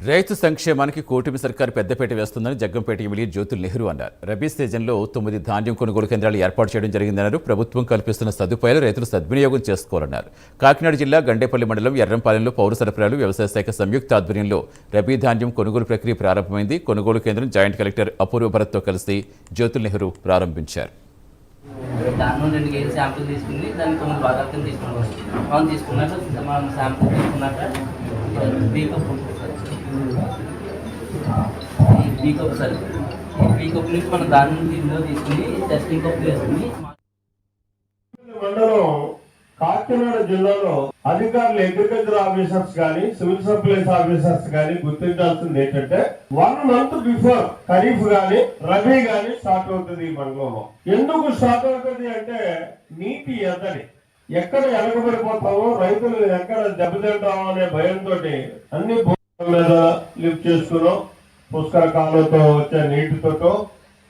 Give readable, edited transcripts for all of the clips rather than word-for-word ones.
రైతు సంక్షేమానికి కూటమి సర్కారు పెద్దపీట వేస్తుందని జగ్గంపేట ఎమ్మెల్యే జ్యోతుల్ నెహ్రూ అన్నారు. రబీ సీజన్లో 9 ధాన్యం కొనుగోలు కేంద్రాలు ఏర్పాటు చేయడం జరిగిందన్నారు. ప్రభుత్వం కల్పిస్తున్న సదుపాయాలు రైతులు సద్వినియోగం చేసుకోవాలన్నారు. కాకినాడ జిల్లా గండేపల్లి మండలం ఎర్రంపాలెంలో పౌర సరఫరాలు వ్యవసాయ శాఖ సంయుక్త ఆధ్వర్యంలో రబీ ధాన్యం కొనుగోలు ప్రక్రియ ప్రారంభమైంది. కొనుగోలు కేంద్రం జాయింట్ కలెక్టర్ అపూర్వ భరత్తో కలిసి జ్యోతుల్ నెహ్రూ ప్రారంభించారు. దానిలో 2 కేజీలు శాంపుల్ తీసుకుని దాన్ని 9 భాగాల కింద తీసుకున్నాక మనం శాంపుల్ తీసుకున్నాక బీకప్ ఉంటుంది సార్. ఈ బీకప్ సార్ ఈ బీకప్ నుంచి మనం దాని దీనిలో తీసుకుని టెస్టింగ్ కప్ వేసుకుని మండలం కాకినాడ జిల్లాలో అధికారులు అగ్రికల్చర్ ఆఫీసర్స్ కానీ సివిల్ సప్లైస్ ఆఫీసర్స్ కానీ గుర్తించాల్సింది ఏంటంటే 1 మంత్ బిఫోర్ ఖరీఫ్ గాని రబీ గాని స్టార్ట్ అవుతుంది ఈ మండలంలో. ఎందుకు స్టార్ట్ అవుతుంది అంటే నీటి ఎద్దడి, ఎక్కడ వెనకబడిపోతామో రైతులు ఎక్కడ దెబ్బతింటామో అనే భయంతో అన్ని భూముల మీద లిఫ్ట్ చేసుకున్నాం. పుష్కర కాలంతో వచ్చే నీటితో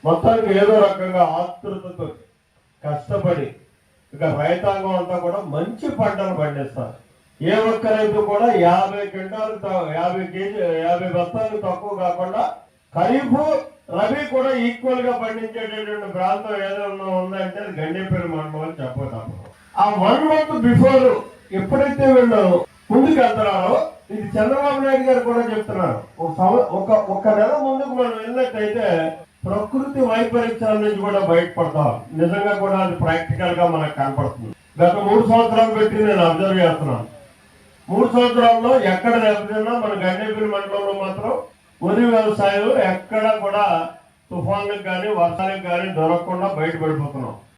మొత్తానికి ఏదో రకంగా ఆతృతతో కష్టపడి ఇక రైతాంగం అంతా కూడా మంచి పంటలు పండిస్తారు. ఏ ఒక్క రైతు కూడా 50 క్వింటాలు 50 బస్తాలు తక్కువ కాకుండా ఖరీఫ్ రబీ కూడా ఈక్వల్ గా పండించేటటువంటి ప్రాంతం ఏదైనా ఉందంటే అది గండేపల్లి మండలం అని చెప్పతాము. ఆ 1 మంత్ బిఫోర్ ఎప్పుడైతే వీళ్ళు ముందుకు వెళ్తున్నారో, ఇది చంద్రబాబు నాయుడు గారు కూడా చెప్తున్నారు, ఒక నెల ముందుకు మనం వెళ్ళినట్టయితే ప్రకృతి వైపరీత్యాల నుంచి కూడా బయటపడతాం. నిజంగా కూడా అది ప్రాక్టికల్ గా మనకు కనపడుతుంది. గత 3 సంవత్సరాలు పెట్టి నేను అబ్జర్వ్ చేస్తున్నాను. 3 సంవత్సరాల్లో ఎక్కడ దెబ్బతిన్నా మన గండేపల్లి మండలంలో మాత్రం వరి వ్యవసాయం ఎక్కడ కూడా తుఫాన్లకు కానీ వర్షాలకు కానీ దొరకకుండా బయటపడిపోతున్నాం.